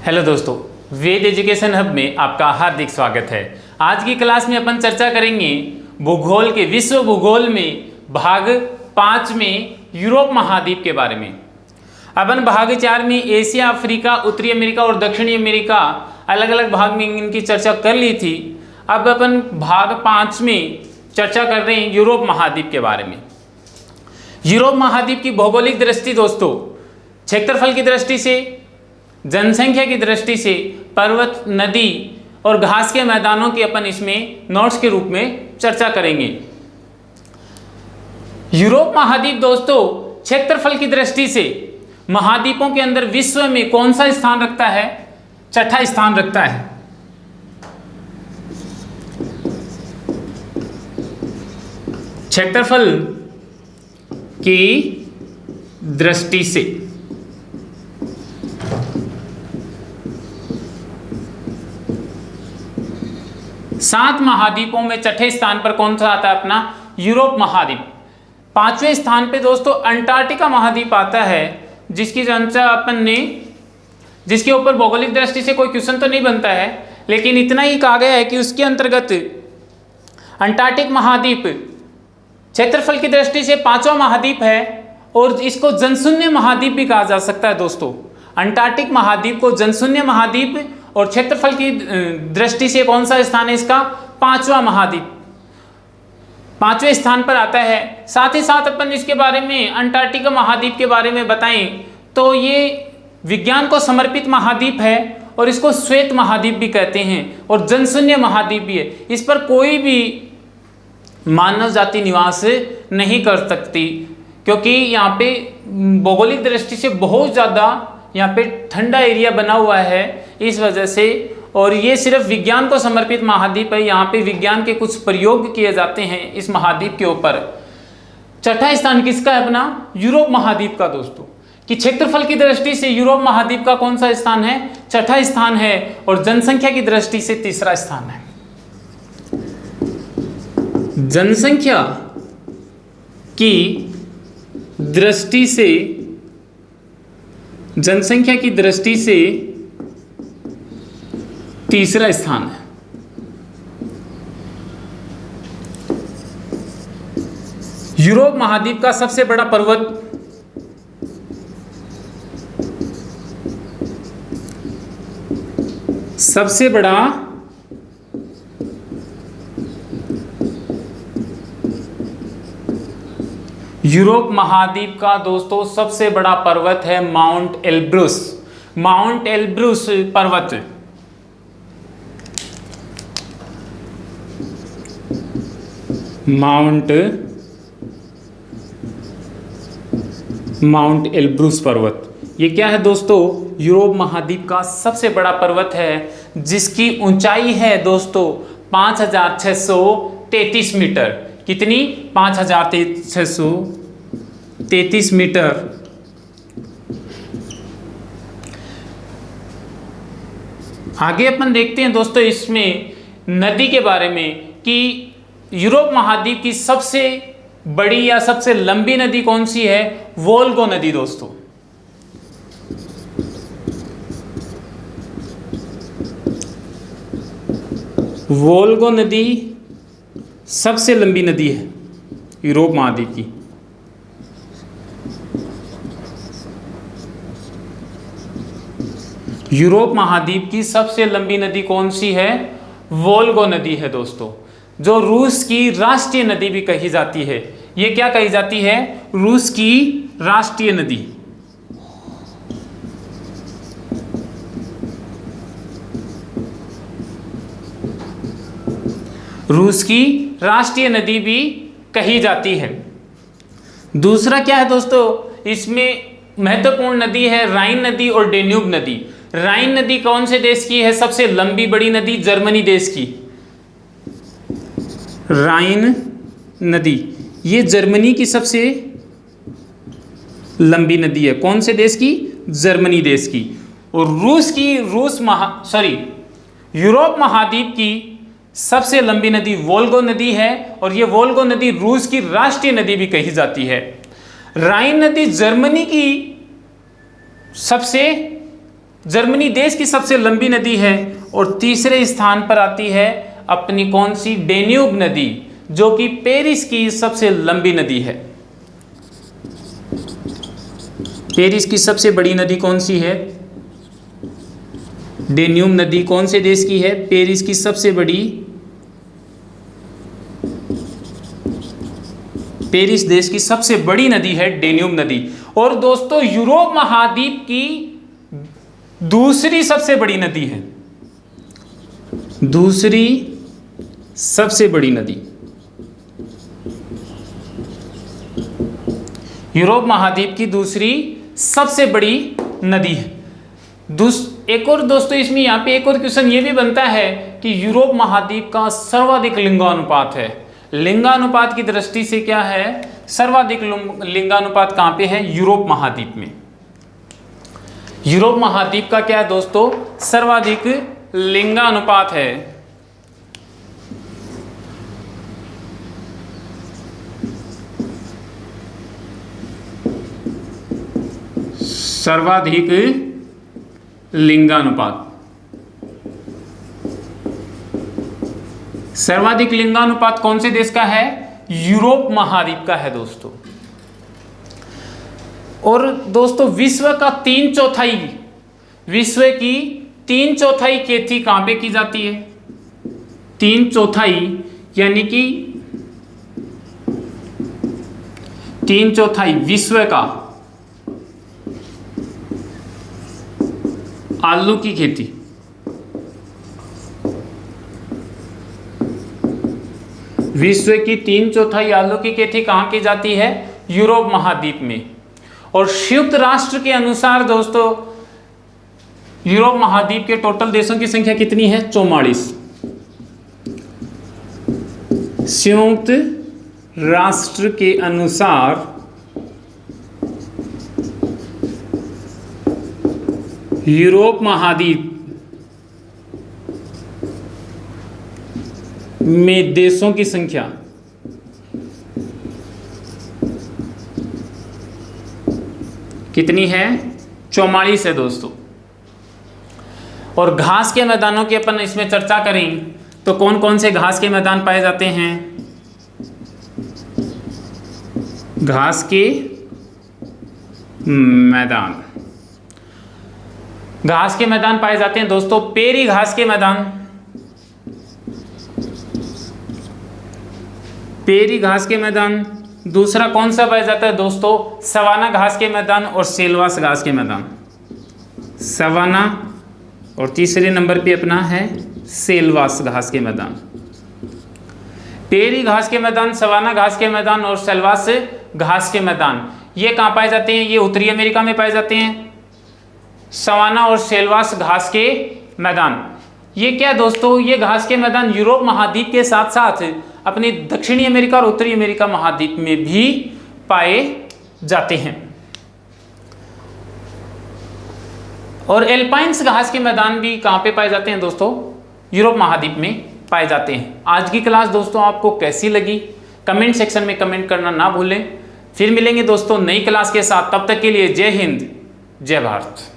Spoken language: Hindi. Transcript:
हेलो दोस्तों, वेद एजुकेशन हब में आपका हार्दिक स्वागत है। आज की क्लास में अपन चर्चा करेंगे भूगोल के विश्व भूगोल में भाग 5 में यूरोप महाद्वीप के बारे में। अपन भाग 4 में एशिया, अफ्रीका, उत्तरी अमेरिका और दक्षिणी अमेरिका अलग अलग भाग में इनकी चर्चा कर ली थी। अब अपन भाग 5 में चर्चा कर रहे हैं यूरोप महाद्वीप के बारे में। यूरोप महाद्वीप की भौगोलिक दृष्टि दोस्तों, क्षेत्रफल की दृष्टि से, जनसंख्या की दृष्टि से, पर्वत, नदी और घास के मैदानों की अपन इसमें नोट्स के रूप में चर्चा करेंगे। यूरोप महाद्वीप दोस्तों क्षेत्रफल की दृष्टि से महाद्वीपों के अंदर विश्व में कौन सा स्थान रखता है? छठा स्थान रखता है। क्षेत्रफल की दृष्टि से 7 महाद्वीपों में छठे स्थान पर कौन सा आता है? अपना यूरोप महाद्वीप। 5वें स्थान पे दोस्तों अंटार्कटिका महाद्वीप आता है, जिसकी चर्चा अपन ने, जिसके ऊपर भौगोलिक दृष्टि से कोई क्वेश्चन तो नहीं बनता है, लेकिन इतना ही कहा गया है कि उसके अंतर्गत अंटार्कटिक महाद्वीप क्षेत्रफल की दृष्टि से 5वां महाद्वीप है और इसको जनशून्य महाद्वीप भी कहा जा सकता है। दोस्तों अंटार्कटिक महाद्वीप को जनशून्य महाद्वीप और क्षेत्रफल की दृष्टि से कौन सा स्थान है इसका? 5वां महाद्वीप 5वें स्थान पर आता है। साथ ही साथ अपन इसके बारे में, अंटार्कटिका महाद्वीप के बारे में बताएं तो ये विज्ञान को समर्पित महाद्वीप है और इसको श्वेत महाद्वीप भी कहते हैं और जनशून्य महाद्वीप भी है। इस पर कोई भी मानव जाति निवास नहीं कर सकती, क्योंकि यहाँ पे भौगोलिक दृष्टि से बहुत ज़्यादा यहाँ पे ठंडा एरिया बना हुआ है इस वजह से, और ये सिर्फ विज्ञान को समर्पित महाद्वीप है। यहाँ पे विज्ञान के कुछ प्रयोग किए जाते हैं इस महाद्वीप के ऊपर। छठा स्थान किसका है? अपना यूरोप महाद्वीप का दोस्तों, कि क्षेत्रफल की दृष्टि से यूरोप महाद्वीप का कौन सा स्थान है? छठा स्थान है और जनसंख्या की दृष्टि से तीसरा स्थान है। जनसंख्या की दृष्टि से, जनसंख्या की दृष्टि से तीसरा स्थान है। यूरोप महाद्वीप का सबसे बड़ा पर्वत यूरोप महाद्वीप का दोस्तों सबसे बड़ा पर्वत है माउंट एल्ब्रुस। माउंट एल्ब्रुस पर्वत माउंट एल्ब्रुस पर्वत, ये क्या है दोस्तों? यूरोप महाद्वीप का सबसे बड़ा पर्वत है, जिसकी ऊंचाई है दोस्तों 5633 मीटर। कितनी? 5633 मीटर। आगे अपन देखते हैं दोस्तों इसमें नदी के बारे में, कि यूरोप महाद्वीप की सबसे बड़ी या सबसे लंबी नदी कौन सी है? वोल्गो नदी दोस्तों। वोल्गो नदी सबसे लंबी नदी है यूरोप महाद्वीप की। यूरोप महाद्वीप की सबसे लंबी नदी कौन सी है? वोल्गो नदी है दोस्तों, जो रूस की राष्ट्रीय नदी भी कही जाती है। ये क्या कही जाती है? रूस की राष्ट्रीय नदी। रूस की राष्ट्रीय नदी भी कही जाती है। दूसरा क्या है दोस्तों? इसमें महत्वपूर्ण नदी है राइन नदी और डेन्यूब नदी। राइन नदी कौन से देश की है? सबसे लंबी बड़ी नदी जर्मनी देश की। राइन नदी ये जर्मनी की सबसे लंबी नदी है। कौन से देश की? जर्मनी देश की। और यूरोप महाद्वीप की सबसे लंबी नदी वोल्गो नदी है, और ये वोल्गो नदी रूस की राष्ट्रीय नदी भी कही जाती है। राइन नदी जर्मनी की सबसे जर्मनी देश की सबसे लंबी नदी है। और तीसरे स्थान पर आती है अपनी कौन सी, डेन्यूब नदी, जो कि पेरिस की सबसे लंबी नदी है। पेरिस की सबसे बड़ी नदी कौन सी है? डेन्यूब नदी कौन से देश की है? पेरिस की सबसे बड़ी, पेरिस देश की सबसे बड़ी नदी है डेन्यूब नदी। और दोस्तों यूरोप महाद्वीप की दूसरी सबसे बड़ी नदी है, दूसरी सबसे बड़ी नदी, यूरोप महाद्वीप की दूसरी सबसे बड़ी नदी है। एक और दोस्तों इसमें यहाँ पे एक और क्वेश्चन ये भी बनता है कि यूरोप महाद्वीप का सर्वाधिक लिंगानुपात है। लिंगानुपात की दृष्टि से क्या है, सर्वाधिक लिंगानुपात कहाँ पे है? यूरोप महाद्वीप में। यूरोप महाद्वीप का क्या है दोस्तों? सर्वाधिक लिंगानुपात है। सर्वाधिक लिंगानुपात, सर्वाधिक लिंगानुपात कौन से देश का है? यूरोप महाद्वीप का है दोस्तों। और दोस्तों विश्व का 3/4, विश्व की 3/4 खेती कहां पे की जाती है? 3/4 यानी कि 3/4 विश्व का आलू की खेती, विश्व की 3/4 आलू की खेती कहाँ की जाती है? यूरोप महाद्वीप में। और संयुक्त राष्ट्र के अनुसार दोस्तों यूरोप महाद्वीप के टोटल देशों की संख्या कितनी है? 44। संयुक्त राष्ट्र के अनुसार यूरोप महाद्वीप में देशों की संख्या कितनी है? 44 है दोस्तों। और घास के मैदानों की अपन इसमें चर्चा करें तो कौन कौन से घास के मैदान पाए जाते हैं? घास के मैदान, घास के मैदान पाए जाते हैं दोस्तों पेरी घास के मैदान, पेरी घास के मैदान। दूसरा कौन सा पाया जाता है दोस्तों? सवाना घास के मैदान और सेलवास घास के मैदान, सवाना। और तीसरे नंबर पे अपना है सेलवास घास के मैदान। पेरी घास के मैदान, सवाना घास के मैदान और सेलवास घास के मैदान, ये कहाँ पाए जाते हैं? ये उत्तरी अमेरिका में पाए जाते हैं। सवाना और सेलवास घास के मैदान, ये क्या दोस्तों? ये घास के मैदान यूरोप महाद्वीप के साथ साथ अपने दक्षिणी अमेरिका और उत्तरी अमेरिका महाद्वीप में भी पाए जाते हैं। और एल्पाइंस घास के मैदान भी कहाँ पे पाए जाते हैं दोस्तों? यूरोप महाद्वीप में पाए जाते हैं। आज की क्लास दोस्तों आपको कैसी लगी? कमेंट सेक्शन में कमेंट करना ना भूलें। फिर मिलेंगे दोस्तों नई क्लास के साथ, तब तक के लिए जय हिंद, जय भारत।